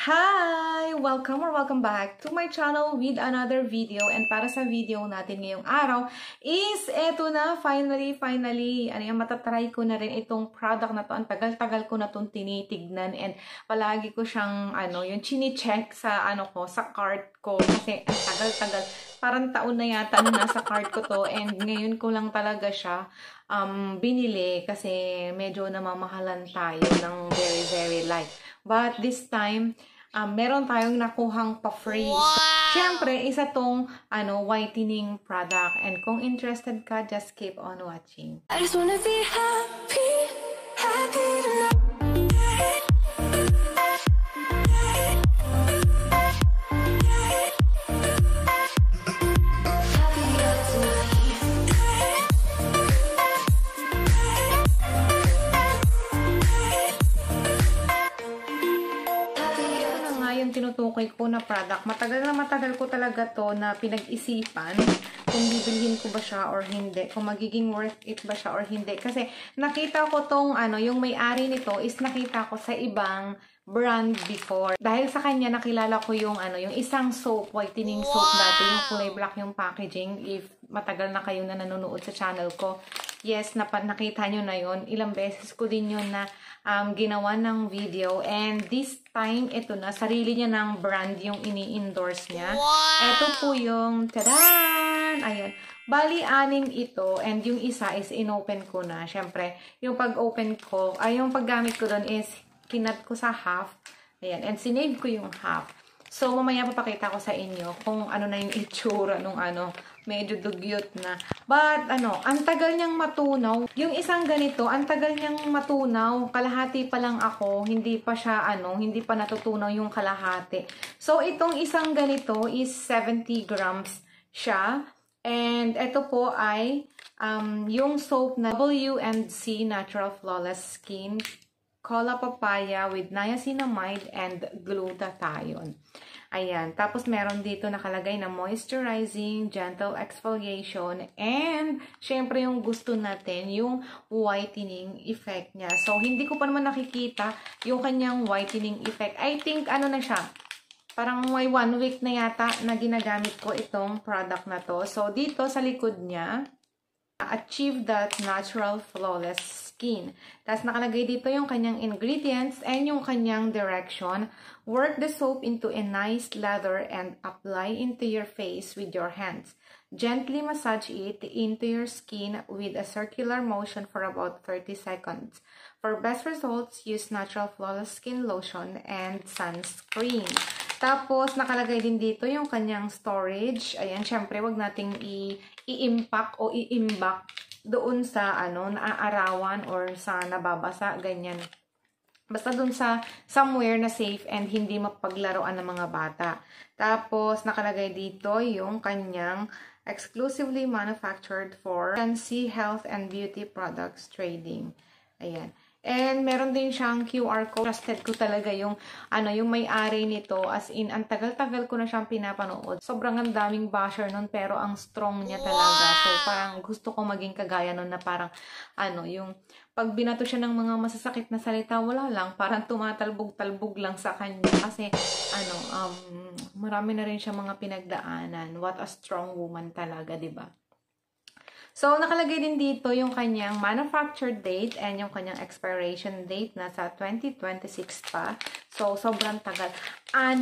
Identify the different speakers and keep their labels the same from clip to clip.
Speaker 1: Hi! Welcome or welcome back to my channel with another video. And para sa video natin ngayong araw is eto na, finally, matatry ko na rin itong product na to. Ang tagal-tagal ko na itong tinitignan and palagi ko siyang, yung chine-check sa, sa cart ko. Kasi ang tagal-tagal, parang taon na yata na nasa cart ko to and ngayon ko lang talaga siya binili kasi medyo namamahalan tayo ng very light. But this time, meron tayong nakuhang pa-free. Wow! Siyempre, isa tong whitening product. And kung interested ka, just keep on watching. I just wanna be happy tonight. Tinutukoy ko na product. Matagal ko talaga to na pinag-isipan kung bibilhin ko ba siya or hindi. Kung magiging worth it ba siya or hindi. Kasi nakita ko tong yung may-ari nito is nakita ko sa ibang brand before. Dahil sa kanya nakilala ko yung yung isang soap, whitening soap dati, yung kulay black yung packaging. If matagal na kayo na nanonood sa channel ko, yes, nakita nyo na yun. Ilang beses ko din yun na ginawa ng video. And this time, ito na, sarili niya ng brand yung ini-endorse niya. Wow! Ito po yung, tadan! Ayan. Bali, 6 ito. And yung isa is in-open ko na. Siyempre, yung pag-open ko, yung paggamit ko doon is kinat ko sa half. Ayan. And sinave ko yung half. So, mamaya papakita ko sa inyo kung ano na yung itsura nung medyo dugyot na. But, ang tagal niyang matunaw. Yung isang ganito, ang tagal niyang matunaw. Kalahati pa lang ako. Hindi pa siya, hindi pa natutunaw yung kalahati. So, itong isang ganito is 70 grams siya. And, ito po ay yung soap na W&C Natural Flawless Skin Cola Papaya with Niacinamide and Glutathione. Ayan. Tapos, meron dito nakalagay na moisturizing, gentle exfoliation, and, syempre, yung gusto natin, yung whitening effect niya. So, hindi ko pa naman nakikita yung kanyang whitening effect. I think, na siya, parang may 1 week na yata na ginagamit ko itong product na to. So, dito sa likod niya, achieve that natural flawless skin. Tapos nakalagay dito yung kanyang ingredients and yung kanyang direction. Work the soap into a nice lather and apply into your face with your hands. Gently massage it into your skin with a circular motion for about 30 seconds. For best results, use natural flawless skin lotion and sunscreen. Tapos, nakalagay din dito yung kanyang storage. Ayan, syempre, wag nating i-impact o i-imbak doon sa, naaarawan or sa nababasa, ganyan. Basta doon sa somewhere na safe and hindi mapaglaruan ng mga bata. Tapos, nakalagay dito yung kanyang exclusively manufactured for Fancy Health and Beauty Products Trading. Ayan. And meron din siyang QR code. Trusted ko talaga yung yung may-ari nito. As in, ang tagal-tagal ko na siyang pinapanood. Sobrang ang daming basher nun, pero ang strong niya talaga. So, parang gusto ko maging kagaya nun na parang, yung pag binato siya ng mga masasakit na salita, wala lang. Parang tumatalbog-talbog lang sa kanya. Kasi, marami na rin siya mga pinagdaanan. What a strong woman talaga, diba? So, nakalagay din dito yung kanyang manufacture date and yung kanyang expiration date na sa 2026 pa. So, sobrang tagal. 6.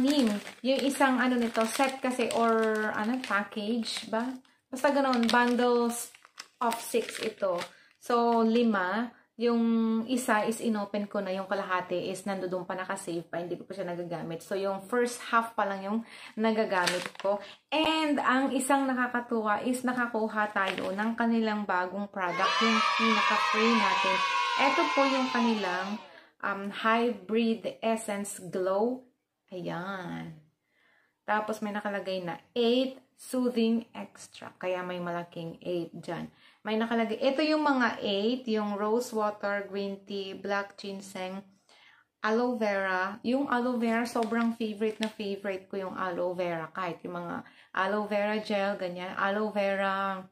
Speaker 1: Yung isang nito, set kasi or package ba? Basta ganoon, bundles of 6 ito. So, 5. Yung isa is inopen ko na, yung kalahati is nandoon pa nakasave pa, hindi ko pa siya nagagamit. So, yung first half pa lang yung nagagamit ko. And, ang isang nakakatuwa is nakakuha tayo ng kanilang bagong product, yung pinaka-free natin. Ito po yung kanilang Hybrid Essence Glow. Ayan. Tapos, may nakalagay na 8 Soothing Extract. Kaya may malaking 8 dyan. May nakalagay. Ito yung mga 8. Yung rose water, green tea, black ginseng, aloe vera. Yung aloe vera, sobrang favorite ko yung aloe vera. Kahit yung mga aloe vera gel, ganyan. Aloe vera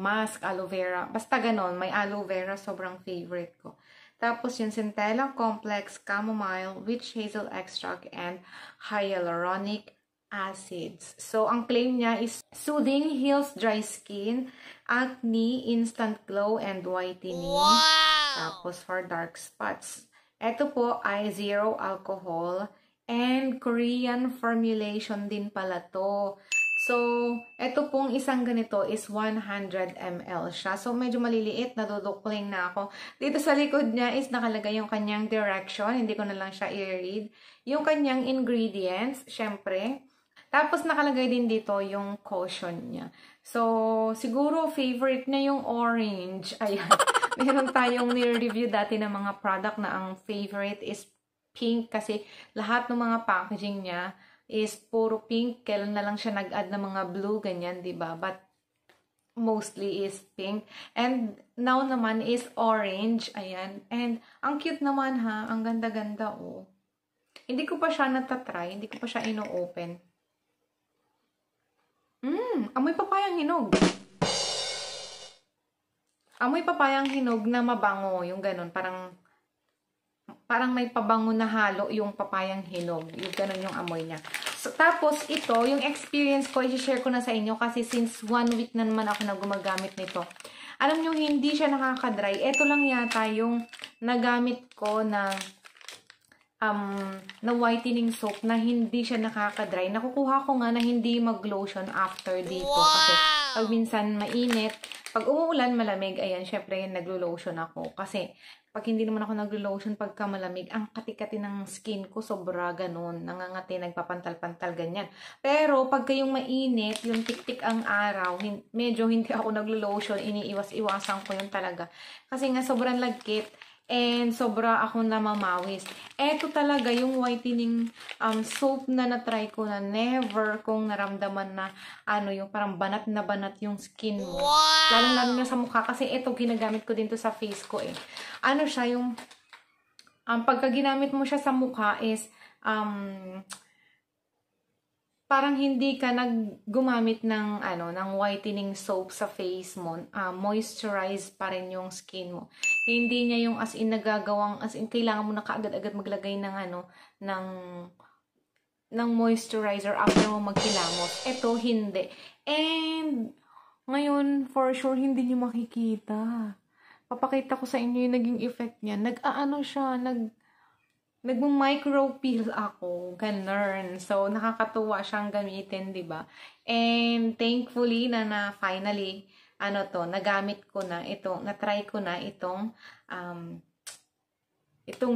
Speaker 1: mask, aloe vera. Basta ganon. May aloe vera, sobrang favorite ko. Tapos yung Centella Complex Chamomile, Witch Hazel Extract, and Hyaluronic Acids. So, ang claim niya is soothing, heals dry skin, acne, instant glow, and whitening. Wow! Tapos for dark spots. Ito po ay zero alcohol and Korean formulation din pala to. So, ito pong isang ganito is 100 ml siya. So, medyo maliliit. Nadudukling na ako. Dito sa likod niya is nakalagay yung kanyang direction. Hindi ko na lang siya i-read. Yung kanyang ingredients, syempre. Tapos, nakalagay din dito yung caution niya. So, siguro favorite na yung orange. Ayan. Meron tayong ni-review dati ng mga product na ang favorite is pink kasi lahat ng mga packaging niya is puro pink. Kailan na lang siya nag-add ng mga blue, ganyan, diba? But mostly is pink. And now naman is orange. Ayan. And ang cute naman ha. Ang ganda-ganda oh. Hindi ko pa siya natatry. Hindi ko pa siya ino-open. Amoy papayang hinog. Amoy papayang hinog na mabango, yung ganun, parang may pabango na halo yung papayang hinog, yung ganun yung amoy niya. So, tapos ito, yung experience ko, i-share ko na sa inyo kasi since 1 week na naman ako na gumagamit nito. Alam nyo, hindi siya nakaka-dry. Ito lang yata yung nagamit ko na whitening soap na hindi siya nakaka-dry. Nakukuha ko nga na hindi mag-lotion after dito. Wow! Kasi pag minsan mainit, pag umuulan, malamig, ayan, syempre naglo-lotion ako. Kasi pag hindi naman ako naglo-lotion pagka malamig, ang kati-kati ng skin ko, sobra ganun. Nangangati, nagpapantal-pantal, ganyan. Pero pagka yung mainit, yung tik-tik ang araw, medyo hindi ako naglo-lotion, iniiwas-iwasan ko yun talaga. Kasi nga sobrang lagkit. And sobra ako namamawis. Eto talaga yung whitening soap na na-try ko na never kong naramdaman na yung parang banat na banat yung skin mo. Wow! Lalo na sa mukha kasi ito ginagamit ko din to sa face ko eh. Ano siya yung pagka ginamit mo siya sa mukha is parang hindi ka gumamit ng ng whitening soap sa face mo, moisturize pa rin yung skin mo. Hindi niya yung as in nagagawang, as in kailangan mo na kaagad-agad maglagay ng ng moisturizer after mo magkilamos. Ito hindi. And ngayon for sure hindi niyo makikita. Papakita ko sa inyo yung naging effect niya. Nagmo-micro-peel ako, ganun. So, nakakatuwa siyang gamitin, di ba? And thankfully na finally, nagamit ko na ito, na-try ko na itong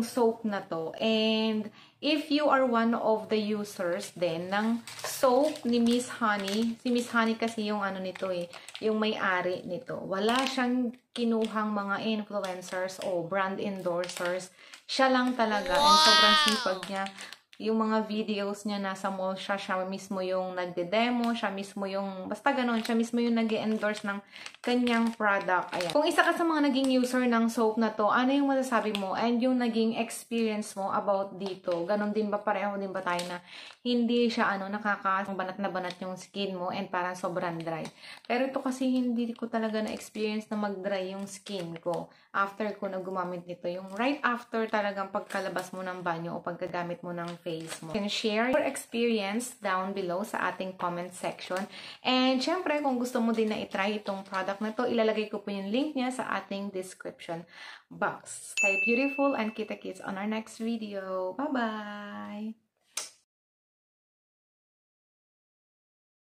Speaker 1: soap na to. And if you are one of the users din ng soap ni Miss Honey, si Miss Honey kasi yung nito eh, yung may-ari nito. Wala siyang kinuhang mga influencers o brand endorsers. Siya lang talaga. Wow! And sobrang sipag niya. Yung mga videos niya nasa mall siya mismo yung nagde-demo, siya mismo yung, basta ganun, siya mismo yung nag-endorse ng kanyang product. Ayan. Kung isa ka sa mga naging user ng soap na to, ano yung masasabi mo and yung naging experience mo about dito? Ganon din ba, pareho din ba tayo na hindi siya nakakabanat na banat yung skin mo and parang sobrang dry? Pero ito kasi hindi ko talaga na-experience na mag-dry yung skin ko after ko na gumamit nito. Yung right after talagang pagkalabas mo ng banyo o pagkagamit mo ng face mo. You can share your experience down below sa ating comment section. And syempre, kung gusto mo din na itry itong product na to, ilalagay ko po yung link niya sa ating description box. Stay beautiful and kita-kits on our next video. Bye-bye!